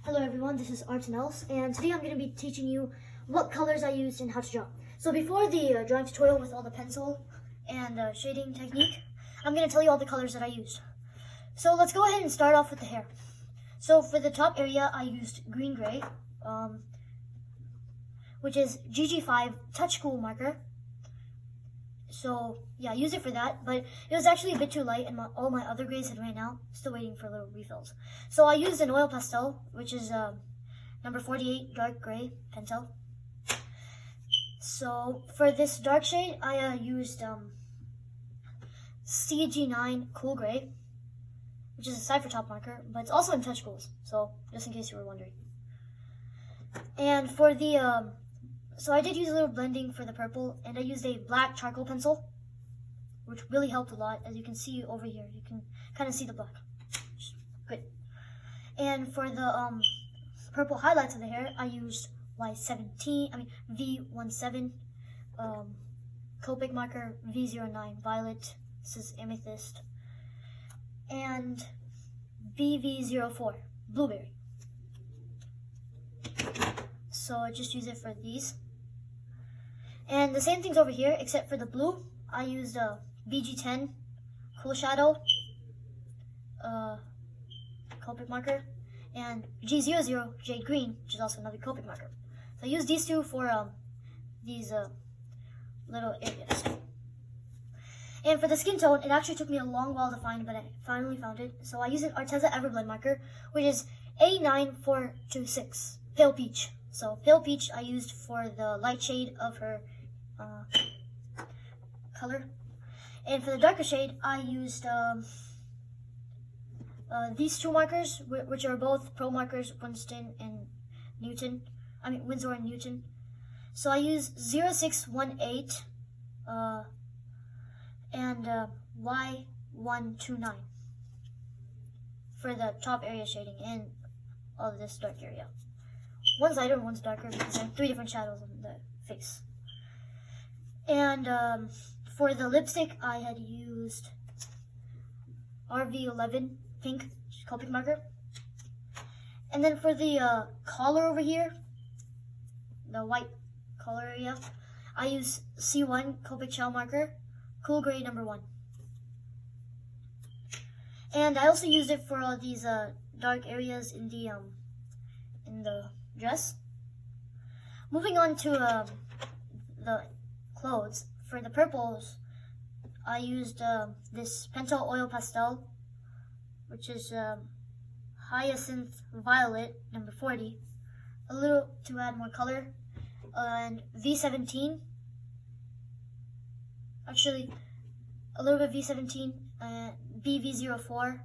Hello everyone, this is Arts and Else, and today I'm going to be teaching you what colors I used and how to draw. So before the drawing tutorial with all the pencil and shading technique, I'm going to tell you all the colors that I used. So let's go ahead and start off with the hair. So for the top area, I used green gray, which is GG5 Touch Cool marker. So yeah, use it for that, but it was actually a bit too light and all my other grays had ran out. Still waiting for little refills. So I used an oil pastel, which is number 48 dark gray pentel. So for this dark shade, I used CG9 cool gray, which is a cipher top marker, but it's also in touch cools, so just in case you were wondering. And for the so I did use a little blending for the purple, and I used a black charcoal pencil, which really helped a lot. As you can see over here, you can kind of see the black. Good. And for the purple highlights of the hair, I used V17 Copic marker, V09 violet, this is amethyst, and BV04 blueberry. So I just use it for these. And the same thing's over here, except for the blue. I used a BG10 Cool Shadow Copic marker and G00 Jade Green, which is also another Copic marker. So I used these two for these little areas. And for the skin tone, it actually took me a long while to find, but I finally found it. So I used an Arteza Everblend marker, which is A9426 Pale Peach. So Pale Peach I used for the light shade of her color. And for the darker shade, I used these two markers, which are both pro markers, Winsor and Newton. So I use 0618 and Y129 for the top area shading and all of this dark area. One's lighter and one's darker because I have three different shadows on the face. And for the lipstick, I had used RV11 pink Copic marker. And then for the collar over here, the white collar area, I use C1 Copic shell marker, cool gray number 1. And I also used it for all these dark areas in the dress. Moving on to the clothes. For the purples, I used this Pentel Oil Pastel, which is Hyacinth Violet, number 40, a little to add more color, and V17, actually a little bit V17, BV04.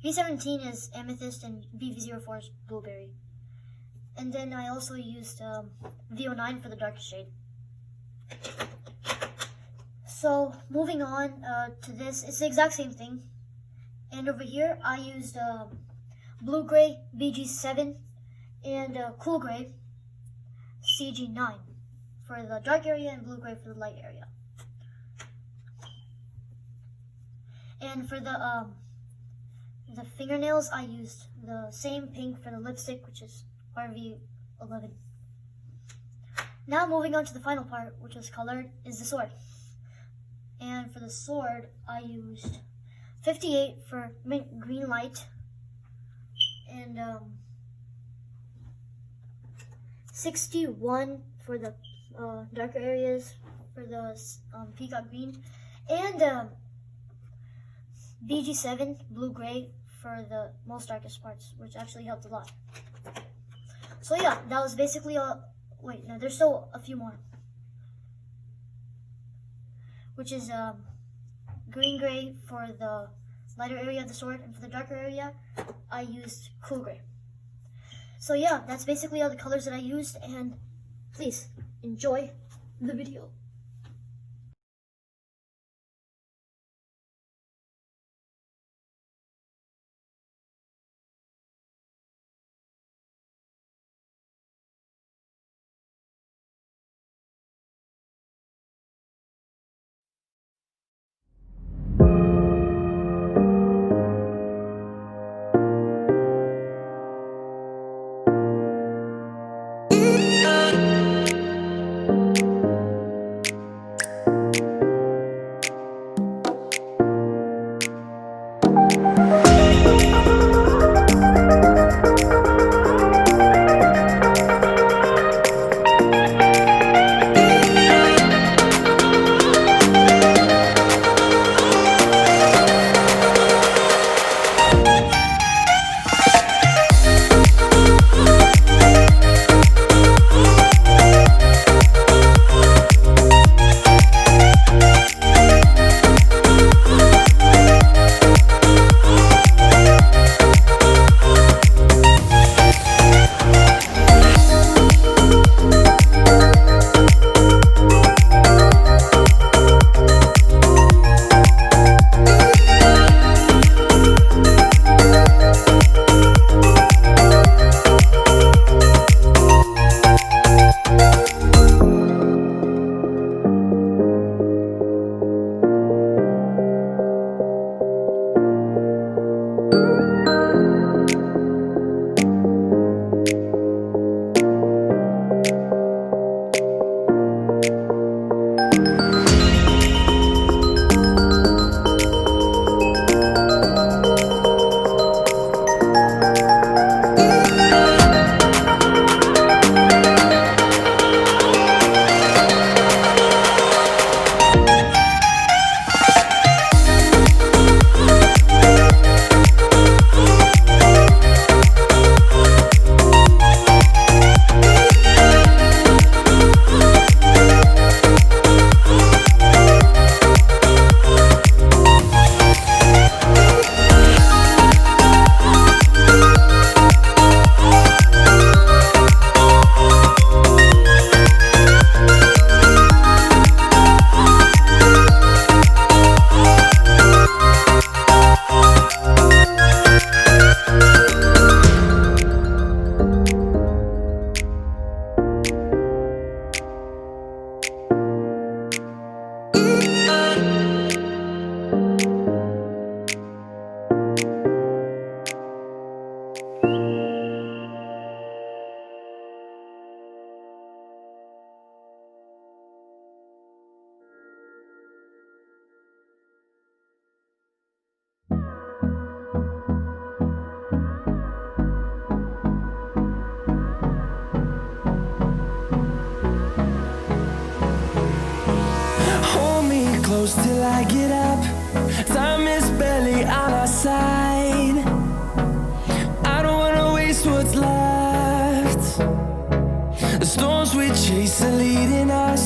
V17 is amethyst and BV04 is blueberry. And then I also used V09 for the darkest shade. So moving on to this, it's the exact same thing. And over here, I used blue gray BG7 and cool gray CG9 for the dark area and blue gray for the light area. And for the fingernails, I used the same pink for the lipstick, which is RV11. Now moving on to the final part, which was colored, is the sword. And for the sword, I used 58 for mint green light and 61 for the darker areas for the peacock green, and BG7 blue gray for the most darkest parts, which actually helped a lot. So yeah, that was basically all. Wait, no, there's still a few more, which is green gray for the lighter area of the sword, and for the darker area, I used cool gray. So yeah, that's basically all the colors that I used, and please enjoy the video. close till I get up. Time is barely on our side. I don't wanna waste what's left. The storms we chase are leading us,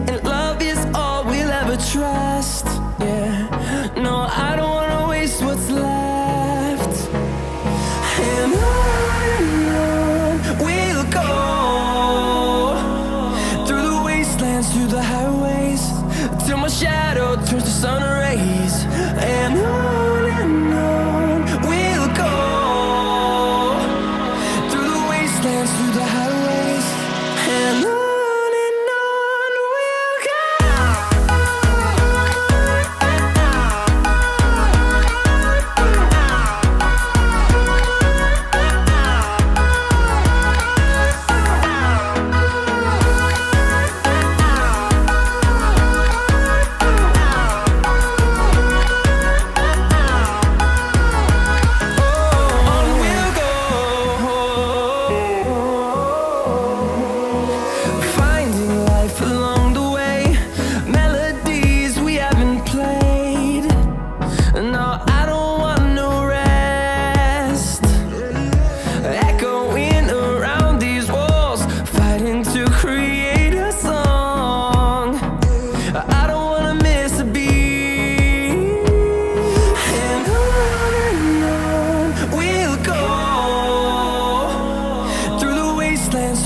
and love is all we'll ever trust. Yeah, no, I don't wanna waste what's left. And on we'll go, through the wastelands, through the highways, till my shadow turns to sun rays. And on we'll go, through the wastelands, through the highways, and on we'll go.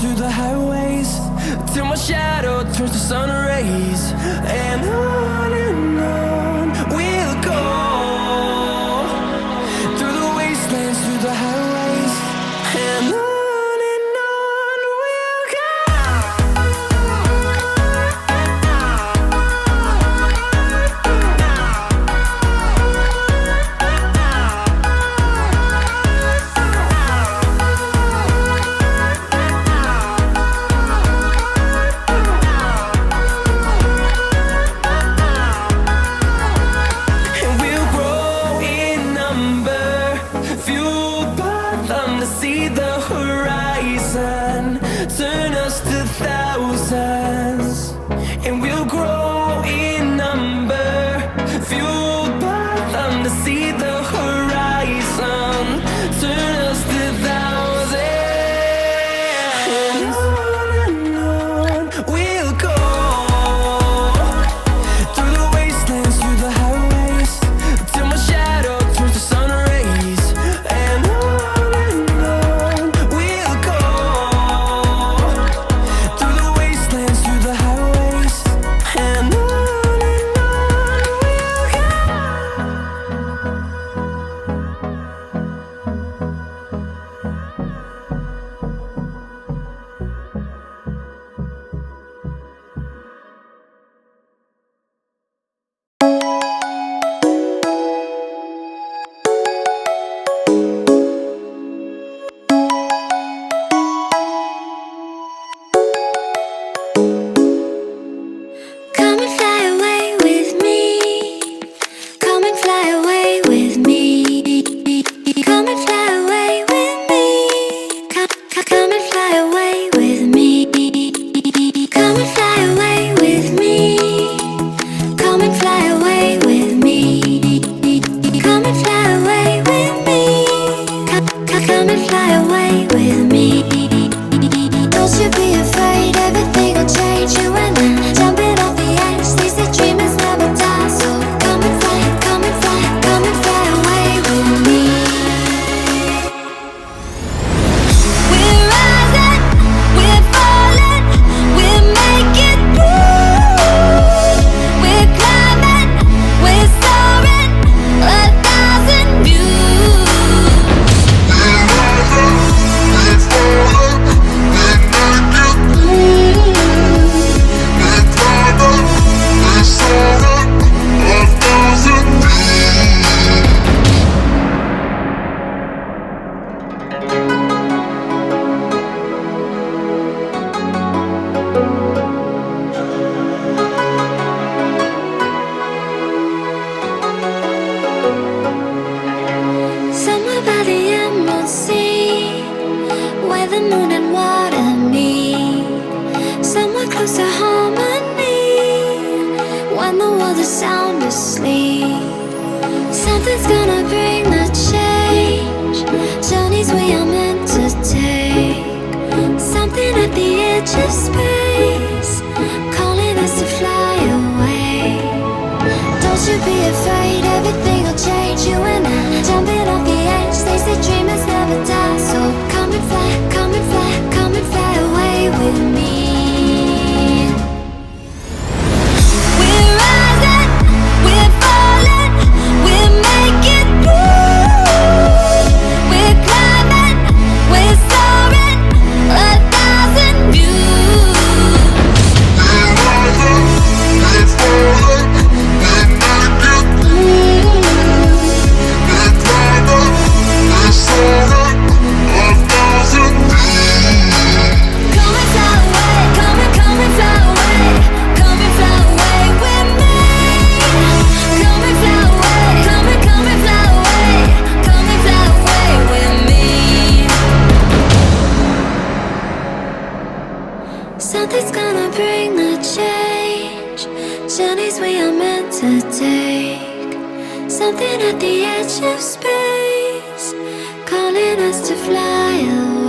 Through the highways, till my shadow turns to sun rays. And on we'll go, through the wastelands, through the highways, and on we'll go. See the horizon, turn us to thousands, and we'll grow in number, fueled by them to see the horizon, turn us to thousands. And on we'll go, through the wastelands, through the highways, till my shadow turns to sun rays. And sound asleep. Something's gonna bring the change. Journeys we are meant to take. Something at the edge of space, calling us to fly away. Don't you be afraid, everything will change. You and I, jumping off the edge. They say dreamers never die. So come and fly, come and fly, come and fly away with me. We're rising, we're falling, we're making through. We're climbing, we're soaring, 1,000 views. We're rising, we're falling, we're making through. We're climbing, we're soaring, 1,000 views. Come and fly away, come and fly away, come and fly away with me. Come and fly away, come and fly away, come and fly away with me. Something's gonna bring the change. Journeys we are meant to take. Something at the edge of space, calling us to fly away.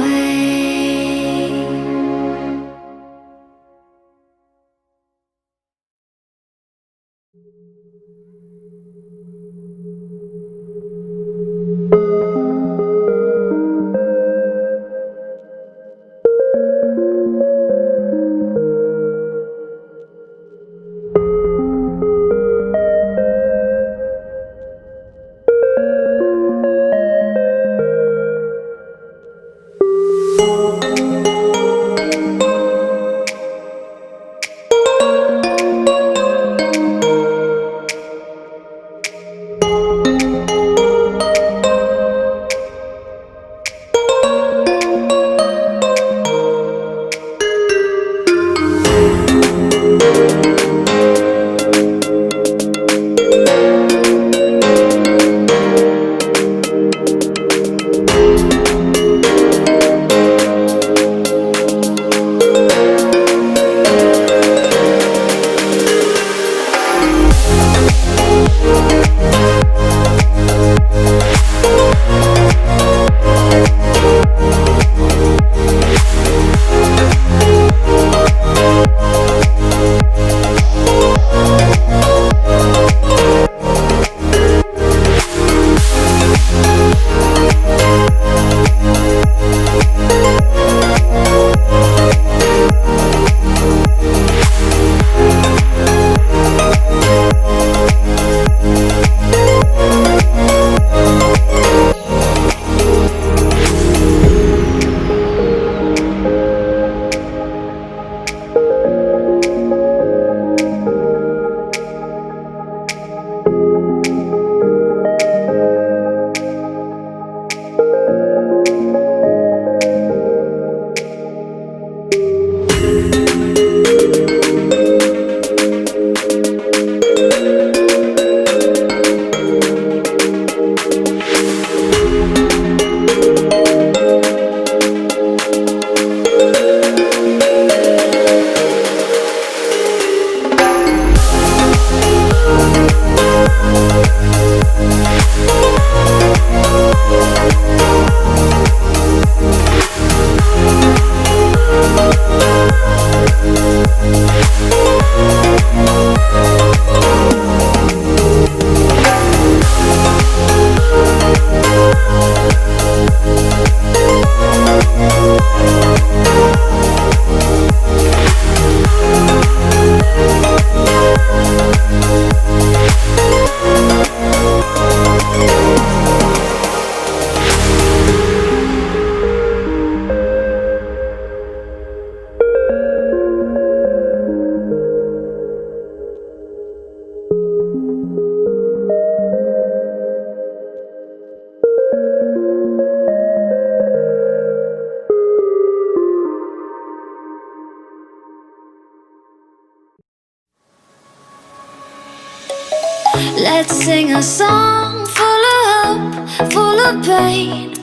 Let's sing a song full of hope, full of pain.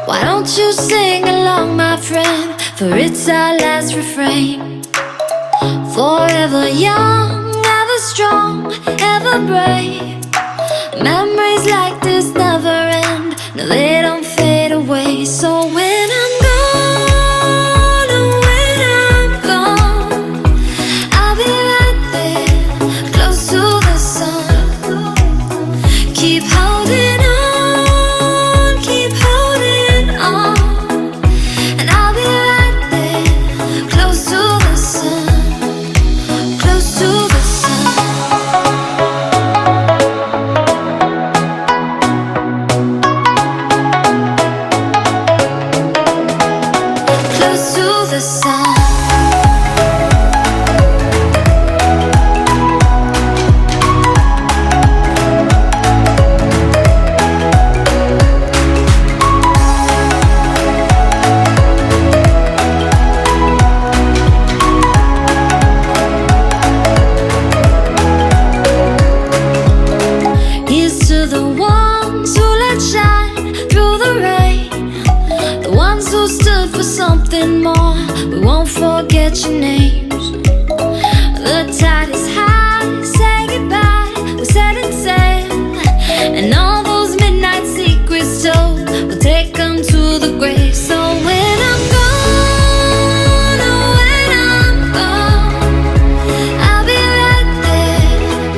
Why don't you sing along, my friend? For it's our last refrain. Forever young, never Ever strong, ever brave. Memories like this never end. No, they don't fade away. So when I'm gone, oh, when I'm gone, I'll be right there, close to the sun. Keep holding on, keep holding on. And I'll be right there, close to the sun, close to the sun. Close to the sun. Here's to the ones who let shine through the rain, the ones who stood for something more. We won't forget your names. The tide is high, say goodbye, we're setting sail. And all those midnight secrets told, we'll take them to the grave. So when I'm gone, oh, when I'm gone, I'll be right there,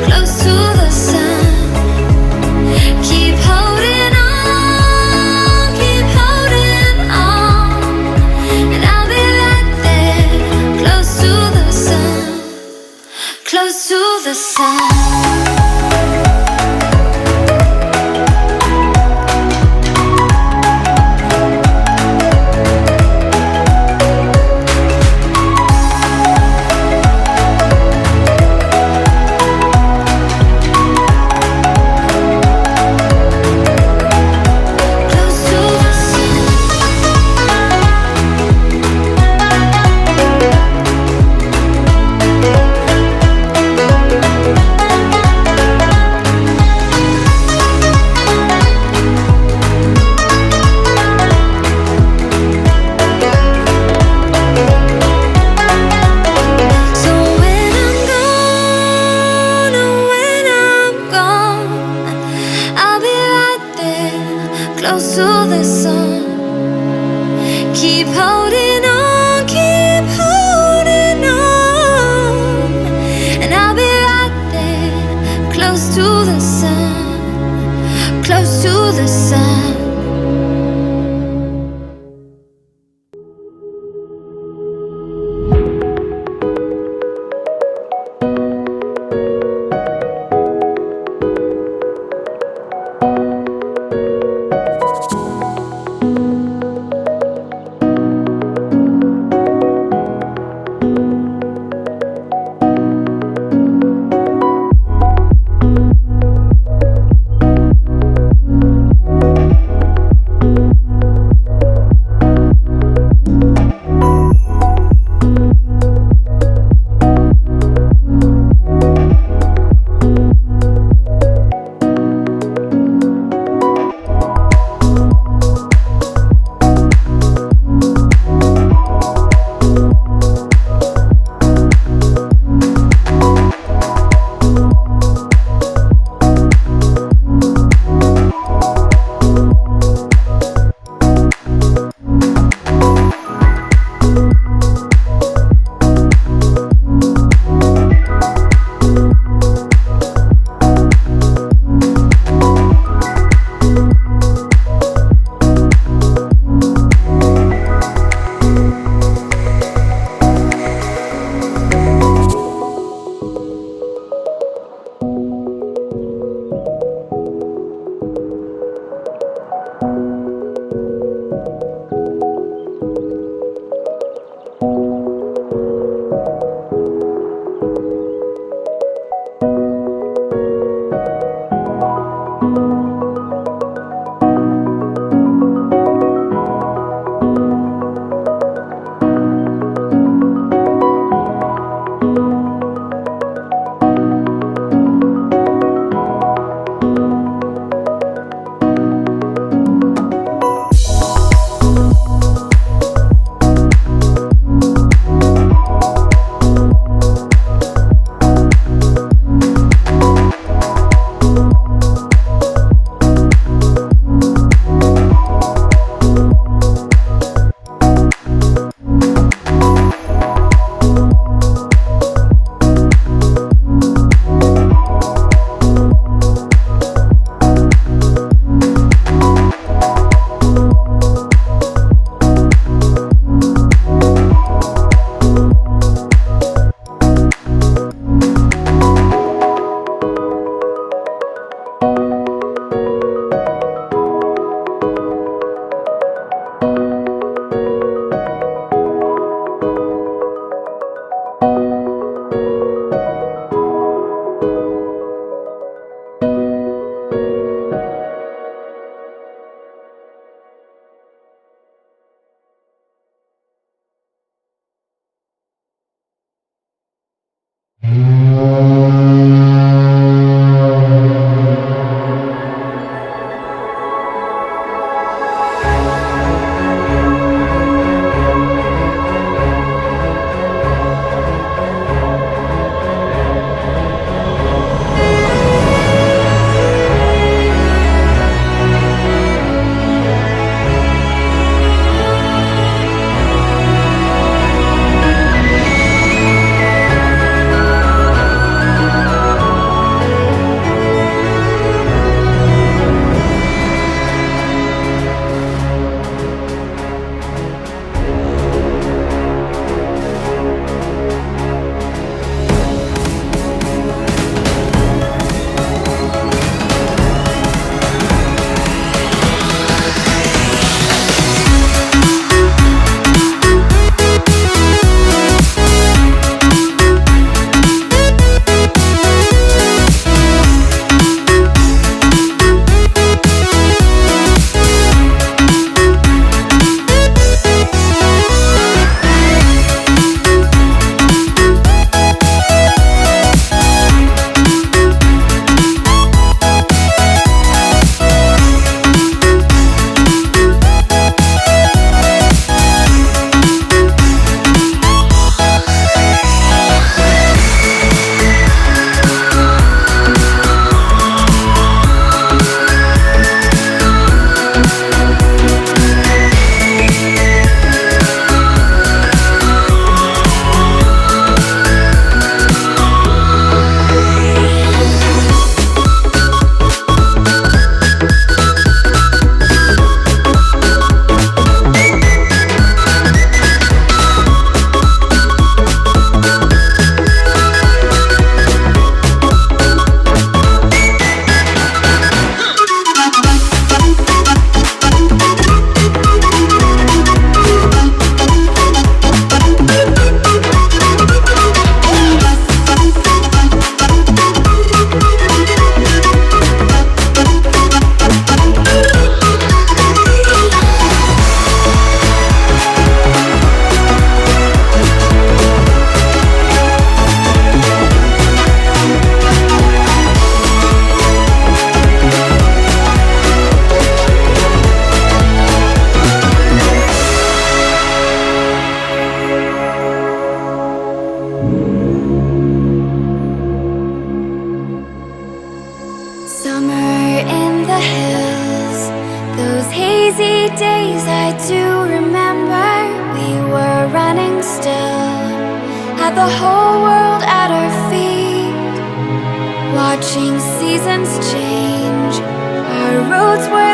close to the sun. Keep holding on, keep holding on. And I'll be right there, close to the sun, close to the sun. Close to the sun. So when I'm gone, oh, when I'm gone, I'll be right there, close to the sun. Keep holding on, keep holding on. And I'll be right there, close to the sun, close to the sun. I do remember we were running still, had the whole world at our feet, watching seasons change. Our roads were